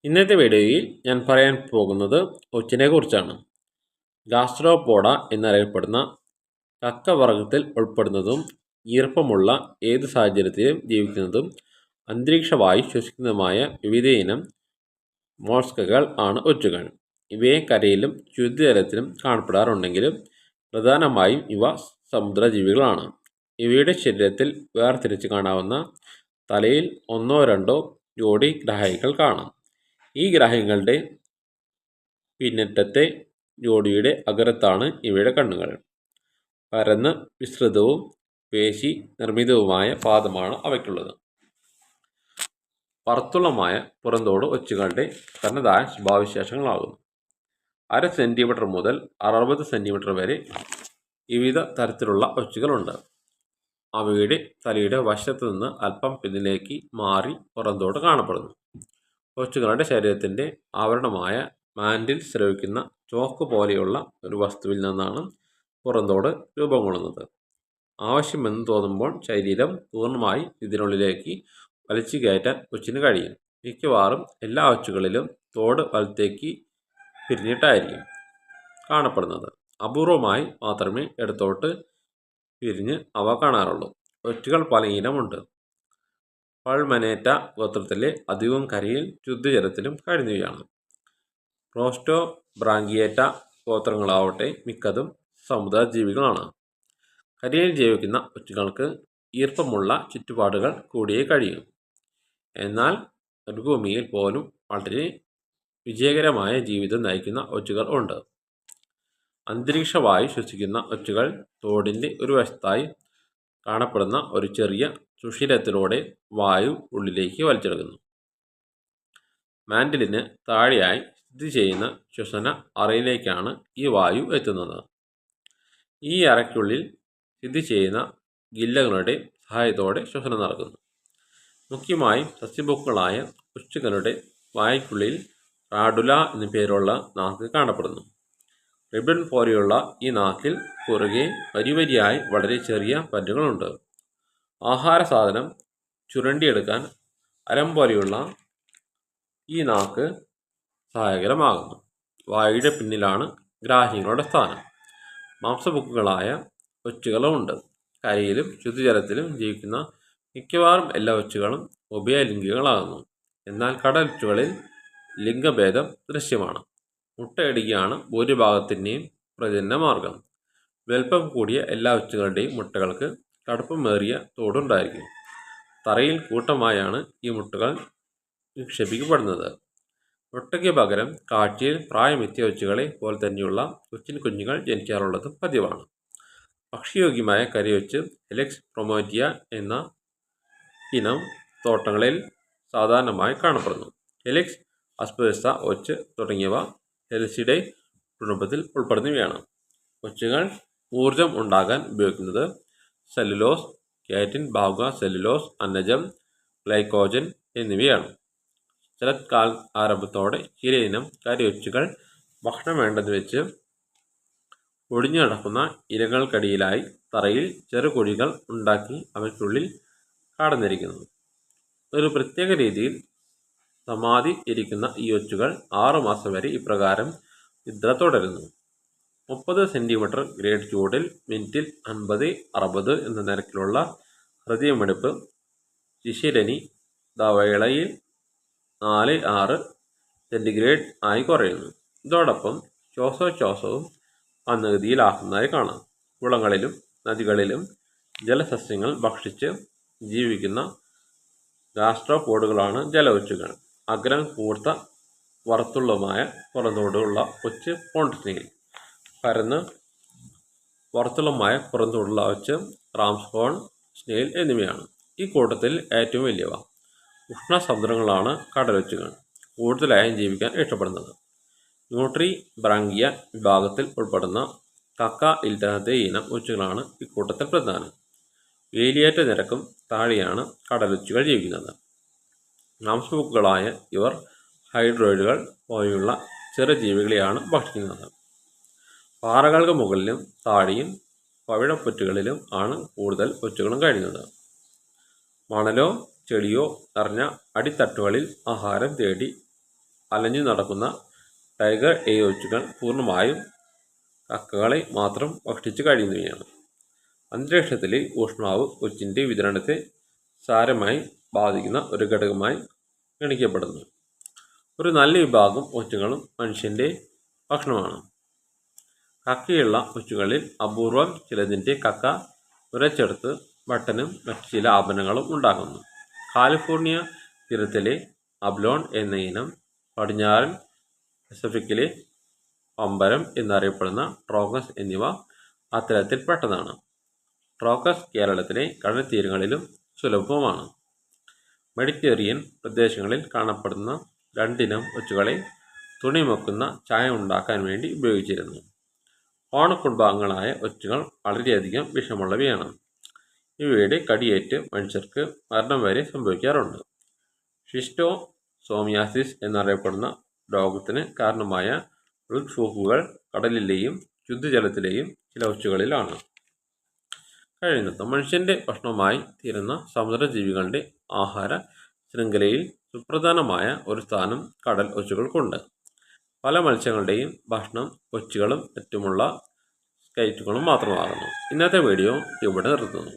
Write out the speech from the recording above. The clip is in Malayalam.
ഇന്നത്തെ വീഡിയോയിൽ ഞാൻ പറയാൻ പോകുന്നത് ഒച്ചിനെ കുറിച്ചാണ്. ഗാസ്ട്രോപോഡ എന്നറിയപ്പെടുന്ന കക്ക വർഗത്തിൽ ഉൾപ്പെടുന്നതും ഈർപ്പമുള്ള ഏത് സാഹചര്യത്തിലും ജീവിക്കുന്നതും അന്തരീക്ഷവായു ശ്വസിക്കുന്നതുമായ വിവിധയിനം മോൾസ്കുകൾ ആണ് ഒച്ചുകൾ. ഇവയെ കരയിലും ശുദ്ധജലത്തിലും കാണപ്പെടാറുണ്ടെങ്കിലും പ്രധാനമായും ഇവ സമുദ്രജീവികളാണ്. ഇവയുടെ ശരീരത്തിൽ വേർതിരിച്ച് കാണാവുന്ന തലയിൽ ഒന്നോ രണ്ടോ ജോഡി ഗ്രാഹികൾ കാണാം. ഈ ഗ്രാഹികളുടെ പിന്നറ്റത്തെ ജോഡിയുടെ അഗ്രത്താണ് ഇവയുടെ കണ്ണുകൾ. പരന്ന് വിസ്തൃതവും പേശി നിർമ്മിതവുമായ പാദമാണ് അവയ്ക്കുള്ളത്. വർത്തുളമായ പുറന്തോട് ഒച്ചുകളുടെ തനതായ സ്വഭാവവിശേഷങ്ങളാകുന്നു. 1/2 സെൻറ്റിമീറ്റർ മുതൽ 60 സെൻറ്റിമീറ്റർ വരെ വിവിധ തരത്തിലുള്ള ഒച്ചുകളുണ്ട്. അവയുടെ തലയുടെ വശത്ത് നിന്ന് അല്പം പിന്നിലേക്ക് മാറി പുറന്തോട് കാണപ്പെടുന്നു. ഒച്ചുകളുടെ ശരീരത്തിൻ്റെ ആവരണമായ മാൻഡിൽ സ്രവിക്കുന്ന ചോക്ക് പോലെയുള്ള ഒരു വസ്തുവിൽ നിന്നാണ് പുറന്തോട് രൂപം കൊള്ളുന്നത്. ആവശ്യമെന്ന് തോന്നുമ്പോൾ ശരീരം പൂർണ്ണമായി ഇതിനുള്ളിലേക്ക് വലിച്ചു കയറ്റാൻ ഒച്ചിന് കഴിയും. മിക്കവാറും എല്ലാ ഒച്ചുകളിലും തോട് വലത്തേക്ക് പിരിഞ്ഞിട്ടായിരിക്കും കാണപ്പെടുന്നത്. അപൂർവമായി മാത്രമേ ഇടത്തോട്ട് പിരിഞ്ഞ് അവ കാണാറുള്ളൂ. ഒച്ചുകൾ പല ഇനമുണ്ട്. പൾമനേറ്റ ഗോത്രത്തിലെ അധികവും കരയിൽ ശുദ്ധജലത്തിലും കഴിയുന്നവയാണ്. പ്രോസ്റ്റോബ്രാങ്കിയേറ്റ ഗോത്രങ്ങളാവട്ടെ മിക്കതും സമുദ്രജീവികളാണ്. കരയിൽ ജീവിക്കുന്ന ഒച്ചുകൾക്ക് ഈർപ്പമുള്ള ചുറ്റുപാടുകൾ കൂടിയേ കഴിയും. എന്നാൽ മരുഭൂമിയിൽ പോലും വളരെ വിജയകരമായ ജീവിതം നയിക്കുന്ന ഒച്ചുകൾ ഉണ്ട്. അന്തരീക്ഷവായു ശ്വസിക്കുന്ന ഒച്ചുകൾ തോടിൻ്റെ ഒരു വശത്തായി കാണപ്പെടുന്ന ഒരു ചെറിയ സുഷിരത്തിലൂടെ വായു ഉള്ളിലേക്ക് വലിച്ചെടുക്കുന്നു. മാൻഡിലിന് താഴെയായി സ്ഥിതി ചെയ്യുന്ന ശ്വസന അറയിലേക്കാണ് ഈ വായു എത്തുന്നത്. ഈ അറയ്ക്കുള്ളിൽ സ്ഥിതി ചെയ്യുന്ന ഗില്ലകളുടെ സഹായത്തോടെ ശ്വസനം നടക്കുന്നു. മുഖ്യമായും സസ്യഭുക്കുകളായ ഒച്ചുകളുടെ വായ്ക്കുള്ളിൽ റാഡുല എന്നു പേരുള്ള നാക്ക് കാണപ്പെടുന്നു. റിബൺ പോലെയുള്ള ഈ നാക്കിൽ കുറുകെ വരിവരിയായി വളരെ ചെറിയ പല്ലുകളുണ്ട്. ആഹാര സാധനം ചുരണ്ടിയെടുക്കാൻ അരം പോലെയുള്ള ഈ നാക്ക് സഹായകരമാകുന്നു. വായുടെ പിന്നിലാണ് ഗ്രാഹ്യങ്ങളുടെ സ്ഥാനം. മാംസഭുക്കുകളായ ഒച്ചുകളുമുണ്ട്. കരയിലും ശുദ്ധജലത്തിലും ജീവിക്കുന്ന മിക്കവാറും എല്ലാ ഒച്ചുകളും ഉഭയലിംഗികളാകുന്നു. എന്നാൽ കടലൊച്ചുകളിൽ ലിംഗഭേദം ദൃശ്യമാണ്. മുട്ടയിടുകയാണ് ഭൂരിഭാഗത്തിൻ്റെയും പ്രജനന മാർഗം. വലുപ്പം കൂടിയ എല്ലാ ഒച്ചുകളുടെയും മുട്ടകൾക്ക് കടുപ്പമേറിയ തോടുണ്ടായിരിക്കും. തറയിൽ കൂട്ടമായാണ് ഈ മുട്ടകൾ നിക്ഷേപിക്കപ്പെടുന്നത്. മുട്ടയ്ക്ക് പകരം കാഴ്ചയിൽ പ്രായമെത്തിയ ഒച്ചുകളെ പോലെ തന്നെയുള്ള കൊച്ചിൻ കുഞ്ഞുങ്ങൾ ജനിക്കാറുള്ളതും പതിവാണ്. ഭക്ഷ്യയോഗ്യമായ കരയൊച്ച് ഹെലിക്സ് പ്രൊമോറ്റിയ എന്ന ഇനം തോട്ടങ്ങളിൽ സാധാരണമായി കാണപ്പെടുന്നു. ഹെലിക്സ് അസ്പെറിസ ഒച്ച് തുടങ്ങിയവ ഹെലിസിഡേ കുടുംബത്തിൽ ഉൾപ്പെടുന്നവയാണ്. ഒച്ചുകൾ ഊർജം ഉണ്ടാകാൻ ഉപയോഗിക്കുന്നത് സെല്ലുലോസ്, കാറ്റിൻ ഭാഗ സെല്ലുലോസ്, അന്നജം, ഗ്ലൈക്കോജൻ എന്നിവയാണ്. ശരത്കാല ആരംഭത്തോടെ ചിലയിനം കരയൊച്ചുകൾ ഭക്ഷണം വേണ്ടെന്ന് വെച്ച് ഒടിഞ്ഞു നടക്കുന്ന ഇലകൾക്കടിയിലായി തറയിൽ ചെറുകുഴികൾ ഉണ്ടാക്കി അവയ്ക്കുള്ളിൽ കടന്നിരിക്കുന്നു. ഒരു പ്രത്യേക രീതിയിൽ സമാധി ഇരിക്കുന്ന ഈ ഒച്ചുകൾ 6 മാസം വരെ ഇപ്രകാരം നിദ്ര തുടരുന്നു. 30 സെൻറ്റിമീറ്റർ ഗ്രേഡ് ചൂടിൽ മിനിറ്റിൽ 50-60 എന്ന നിരക്കിലുള്ള ഹൃദയമിടിപ്പ് ശിശിരനി ദവേളയിൽ 4-6 സെൻറ്റിഗ്രേഡ് ആയി കുറയുന്നു. ഇതോടൊപ്പം ശ്വാസോച്ഛ്വാസവും മന്ദഗതിയിലാക്കുന്നതായി കാണാം. കുളങ്ങളിലും നദികളിലും ജലസസ്യങ്ങൾ ഭക്ഷിച്ച് ജീവിക്കുന്ന ഗാസ്ട്രോപോഡുകളാണ് ജല ഒച്ചുകൾ. അഗ്രം കൂർത്ത വറുത്തുള്ളതുമായ പുറന്തോടുള്ള ഒച്ച് പോണ്ട് സ്നെയിൽ. പരന്ന് വറുത്തുള്ളതുമായ പുറന്തോടുള്ള ഒച്ച് റാംസ്ഹോൺ സ്നെയിൽ എന്നിവയാണ് ഈ കൂട്ടത്തിൽ ഏറ്റവും വലിയവ. ഉഷ്ണസമുദ്രങ്ങളാണ് കടലൊച്ചുകൾ കൂടുതലായും ജീവിക്കാൻ ഇഷ്ടപ്പെടുന്നത്. ന്യൂട്രി ബ്രാങ്കിയ വിഭാഗത്തിൽ ഉൾപ്പെടുന്ന കക്ക ഇല്ലാത്ത ഇനം ഒച്ചുകളാണ് ഇക്കൂട്ടത്തിൽ പ്രധാനം. വേലിയേറ്റ നിരക്കും താഴെയാണ് കടലൊച്ചുകൾ ജീവിക്കുന്നത്. മാംസഭുക്കുകളായ ഇവർ ഹൈഡ്രോയിഡുകൾ പോലെയുള്ള ചെറുജീവികളെയാണ് ഭക്ഷിക്കുന്നത്. പാറകൾക്ക് മുകളിലും താഴെയും പവിഴപ്പുറ്റുകളിലും ആണ് കൂടുതൽ ഒച്ചുകളും കഴിയുന്നത്. മണലോ ചെളിയോ നിറഞ്ഞ അടിത്തട്ടുകളിൽ ആഹാരം തേടി അലഞ്ഞു നടക്കുന്ന ടൈഗർ എ ഒച്ചുകൾ പൂർണ്ണമായും കക്കകളെ മാത്രം ഭക്ഷിച്ച് കഴിയുന്നവയാണ്. അന്തരീക്ഷത്തിലെ ഊഷ്മാവ് ഒച്ചിൻ്റെ വിതരണത്തെ സാരമായി ബാധിക്കുന്ന ഒരു ഘടകമായി ഗണിക്കപ്പെടുന്നു. ഒരു നല്ല വിഭാഗം ഒച്ചുകളും മനുഷ്യൻ്റെ ഭക്ഷണമാണ്. കക്കയുള്ള ഒച്ചുകളിൽ അപൂർവം ചിലതിൻ്റെ കക്ക ഉരച്ചെടുത്ത് ബട്ടനും മറ്റു ചില ആഭരണങ്ങളും ഉണ്ടാക്കുന്നു. കാലിഫോർണിയ തീരത്തിലെ അബ്ലോൺ എന്ന ഇനം, പടിഞ്ഞാറൻ പസഫിക്കിലെ പമ്പരം എന്നറിയപ്പെടുന്ന ട്രോക്കസ് എന്നിവ അത്തരത്തിൽപ്പെട്ടതാണ്. ട്രോക്കസ് കേരളത്തിലെ കടൽ തീരങ്ങളിലും സുലഭമാണ്. മെഡിറ്ററേനിയൻ പ്രദേശങ്ങളിൽ കാണപ്പെടുന്ന രണ്ടിനം ഒച്ചുകളെ തുണിമുക്കുന്ന ചായ ഉണ്ടാക്കാൻ വേണ്ടി ഉപയോഗിച്ചിരുന്നു. ഓണക്കുടുംബാംഗങ്ങളായ ഒച്ചുകൾ വളരെയധികം വിഷമുള്ളവയാണ്. ഇവയുടെ കടിയേറ്റ് മനുഷ്യർക്ക് മരണം വരെ സംഭവിക്കാറുണ്ട്. ഷിസ്റ്റോസോമിയാസിസ് എന്നറിയപ്പെടുന്ന രോഗത്തിന് കാരണമായ ബ്ലഡ് ഫ്ലൂക്കുകൾ കടലിലെയും ശുദ്ധജലത്തിലെയും ചില ഒച്ചുകളിലാണ്. കഴിയുന്നതും മനുഷ്യൻ്റെ ഭക്ഷണമായി തീരുന്ന സമുദ്രജീവികളുടെ ആഹാര ശൃംഖലയിൽ സുപ്രധാനമായ ഒരു സ്ഥാനം കടൽ ഒച്ചുകൾക്കുണ്ട്. പല മത്സ്യങ്ങളുടെയും ഭക്ഷണം ഒച്ചുകളും മറ്റുമുള്ള സ്കൈറ്റുകളും മാത്രമാകുന്നു. ഇന്നത്തെ വീഡിയോ ഇവിടെ നിർത്തുന്നു.